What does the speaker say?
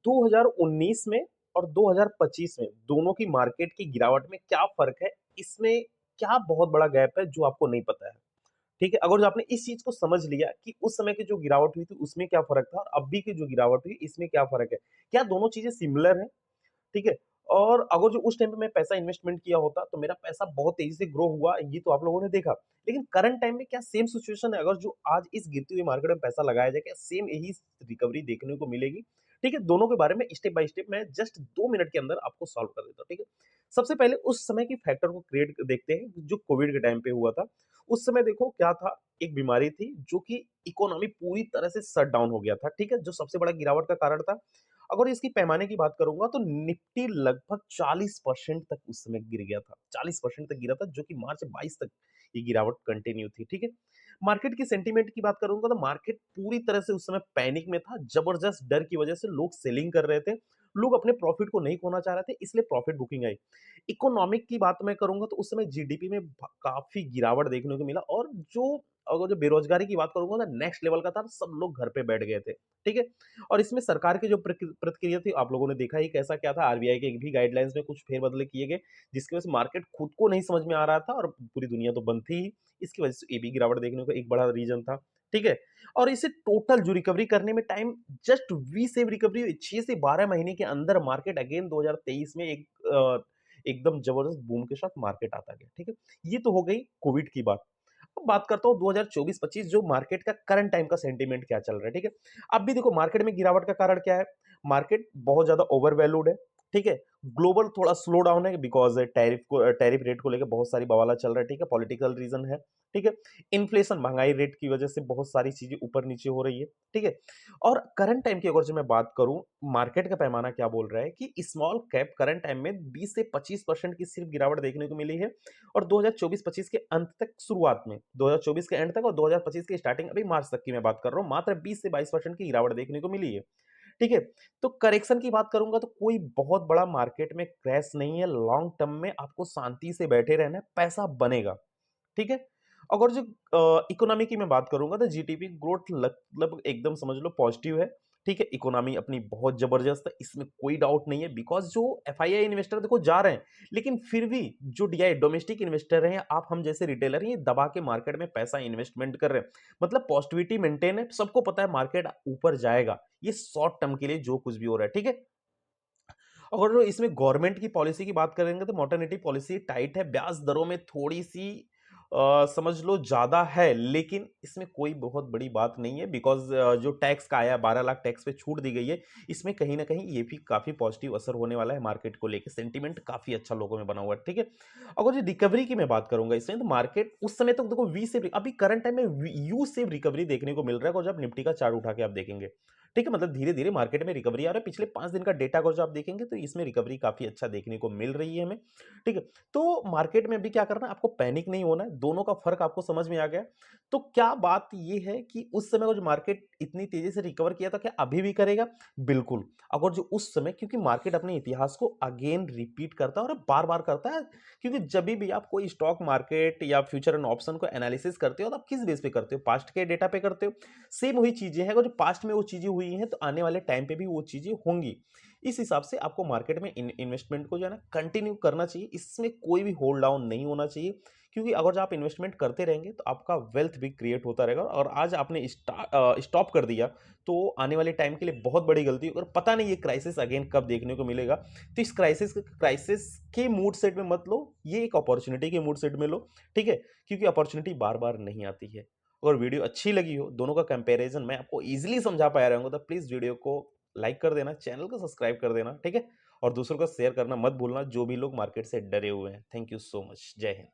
2019 में और 2025 में दोनों की मार्केट की गिरावट में क्या फ़र्क है? इसमें क्या बहुत बड़ा गैप है जो आपको नहीं पता है? ठीक है? अगर जो आपने इस चीज़ को समझ लिया कि उस समय की जो गिरावट हुई थी उसमें क्या फ़र्क था और अभी की जो गिरावट हुई इसमें क्या फ़र्क है? क्या दोनों चीज़ें सिमिलर हैं? ठीक है? और अगर जो उस टाइम पे मैं पैसा इन्वेस्टमेंट किया होता, तो मेरा पैसा बहुत तेज़ी से ग्रो हुआ, ये तो आप लोगों ने देखा। लेकिन करंट टाइम में क्या सेम सिचुएशन है? अगर जो आज इस गिरती हुई मार्केट में पैसा लगाया जाए, क्या सेम यही रिकवरी देखने को मिलेगी? ठीक है? दोनों के बारे में स्टेप बाय स्टेप मैं जस्ट 2 मिनट के अंदर आपको सॉल्व कर देता हूँ, ठीक है? सबसे पहले उस समय की फैक्टर को क्रिएट देखते हैं, जो कोविड के टाइम पे हुआ था। उस समय देखो क्या था, एक बीमारी थी, जो कि इकोनॉमी पूरी तरह से शट डाउन हो गया था, ठीक है? जो सबसे बड़ा गिरावट का कारण था। अगर इसकी पैमाने की बात करूँगा तो निफ्टी लगभग 40% तक उस समय गिर गया था। 40% तक गिरा था जो कि मार्च 22 तक ये गिरावट कंटिन्यू थी, ठीक है? मार्केट की सेंटीमेंट की बात करूँगा तो मार्केट पूरी तरह से उस समय पैनिक में था। जबरदस्त डर की वजह से लोग सेलिंग कर रहे थे। लोग अपने प्रॉफिट को नहीं खोना चाह रहे थे इसलिए प्रॉफिट बुकिंग आई। इकोनॉमिक की बात मैं करूँगा तो उस समय जीडीपी में काफ़ी गिरावट देखने को मिला और जो अगर जो बेरोज़गारी की बात करूँगा तो नेक्स्ट लेवल का था, सब लोग घर पे बैठ गए थे, ठीक है? और इसमें सरकार की जो प्रतिक्रिया थी आप लोगों ने देखा ही कैसा क्या था, आरबीआई के भी गाइडलाइंस में कुछ फेरबदल किए गए, जिसकी वजह से मार्केट खुद को नहीं समझ में आ रहा था और पूरी दुनिया तो बंद थी ही। इसकी वजह से ये भी गिरावट देखने को एक बड़ा रीज़न था, ठीक है? और इसे टोटल जो रिकवरी करने में time just we save recovery हुई 6 से 12 महीने के अंदर मार्केट अगेन 2023 में एकदम ज़बरदस्त बूम के साथ मार्केट आता गया, ठीक है? ये तो हो गई कोविड की बात। अब बात करता हूँ 2024-25 जो मार्केट का करंट टाइम का सेंटीमेंट क्या चल रहा है, ठीक है? अब भी देखो मार्केट में गिरावट का कारण क्या है? मार्केट बहुत ज़्यादा ओवर वैल्यूड है, ठीक है? ग्लोबल थोड़ा स्लो डाउन है बिकॉज़ टैरिफ रेट को लेके बहुत सारी बवाला चल रहा है, ठीक है? पॉलिटिकल रीज़न है, ठीक है? इन्फ्लेशन महँगाई रेट की वजह से बहुत सारी चीज़ें ऊपर-नीचे हो रही है, ठीक है? और करंट टाइम की अगर जो मैं बात करूँ, मार्केट का पैमाना क्या बोल रहा है कि स्मॉल कैप करंट टाइम में 20 से 25% की सिर्फ गिरावट देखने को मिली है और 2024-25 के अंत तक शुरुआत में 2024 के एंड तक और 2025 की स्टार्टिंग अभी मार्च तक की मैं बात कर रहा हूँ, मात्र 20 से 22% की गिरावट देखने को मिली है। ठीक है? तो करेक्शन की बात करूँगा तो कोई बहुत बड़ा मार्केट में क्रैश नहीं है, लॉन्ग टर्म में आपको शांति से बैठे रहना है, पैसा बनेगा। ठीक है? अगर जो इकोनॉमी की मैं बात करूँगा तो जीडीपी ग्रोथ लगभग एकदम समझ लो पॉजिटिव है, ठीक है? इकोनॉमी अपनी बहुत ज़बरदस्त है, इसमें कोई डाउट नहीं है बिकॉज़ जो एफआईआई इन्वेस्टर देखो जा रहे हैं, लेकिन फिर भी जो डीआई डोमेस्टिक इन्वेस्टर हैं, आप हम जैसे रिटेलर हैं, ये दबा के मार्केट में पैसा इन्वेस्टमेंट कर रहे हैं। मतलब पॉजिटिविटी मेंटेन है, सबको पता है मार्केट ऊपर जाएगा, ये शॉर्ट टर्म के लिए जो कुछ भी हो रहा है, ठीक है? अगर इसमें गवर्नमेंट की पॉलिसी की बात करेंगे तो मॉनेटरी पॉलिसी टाइट है, ब्याज दरों में थोड़ी-सी समझ लो ज़्यादा है, लेकिन इसमें कोई बहुत बड़ी बात नहीं है बिकॉज़ जो टैक्स का आया 12 लाख टैक्स पे छूट दी गई है, इसमें कहीं न कहीं ये भी काफ़ी पॉजिटिव असर होने वाला है मार्केट को लेके, सेंटीमेंट काफ़ी अच्छा लोगों में बना हुआ है, ठीक है? अगर जो रिकवरी की मैं बात करूँगा इसमें तो मार्केट उस समय तो देखो वी शेप अभी करंट टाइम में यू शेप रिकवरी देखने को मिल रहा है और जब निफ्टी का चार्ट उठा के आप देखेंगे, ठीक है? मतलब धीरे-धीरे मार्केट में रिकवरी आ रहा है, पिछले 5 दिन का डेटा अगर जो आप देखेंगे तो इसमें रिकवरी काफ़ी अच्छा देखने को मिल रही है हमें, ठीक है? तो मार्केट में अभी क्या करना है, आपको पैनिक नहीं होना है, दोनों का फ़र्क आपको समझ में आ गया। तो क्या बात ये है कि उस समय वो जो मार्केट इतनी तेज़ी से रिकवर किया था, क्या अभी भी करेगा? बिल्कुल। अगर जो उस समय क्योंकि मार्केट अपने इतिहास को अगेन रिपीट करता है और बार-बार करता है, क्योंकि जभी भी आप कोई स्टॉक मार्केट या फ्यूचर एंड ऑप्शन को एनालिसिस करते हो, तो आप किस बेस पे करते हो? पास्ट के डेटा पे करते हो। सेम वही चीज़ें हैं, अगर जो पास्ट में वो चीज़ें हुई हैं, तो आने वाले टाइम पे भी वो चीज़ें होंगी। इस हिसाब से आपको मार्केट में इन्वेस्टमेंट को जो है ना कंटिन्यू करना चाहिए, इसमें कोई भी होल्ड डाउन नहीं होना चाहिए, क्योंकि अगर जो आप इन्वेस्टमेंट करते रहेंगे, तो आपका वेल्थ भी क्रिएट होता रहेगा और आज आपने स्टॉप कर दिया, तो आने वाले टाइम के लिए बहुत बड़ी गलती होगी और पता नहीं ये क्राइसिस अगेन कब देखने को मिलेगा। तो इस क्राइसिस के मूड सेट में मत लो, ये एक अपॉर्च्युनिटी के मूड सेट में लो, ठीक है? क्योंकि अपॉर्च्युनिटी बार-बार नहीं आती है। अगर वीडियो अच्छी लगी हो, दोनों का कंपैरिज़न मैं आपको ईज़िली समझा पाया रहूँगा, तो प्लीज़ वीडियो को लाइक कर देना, चैनल को सब्सक्राइब कर देना, ठीक है? और दूसरों को शेयर करना मत भूलना, जो भी लोग मार्केट से डरे हुए हैं। Thank you so much. जय हिंद।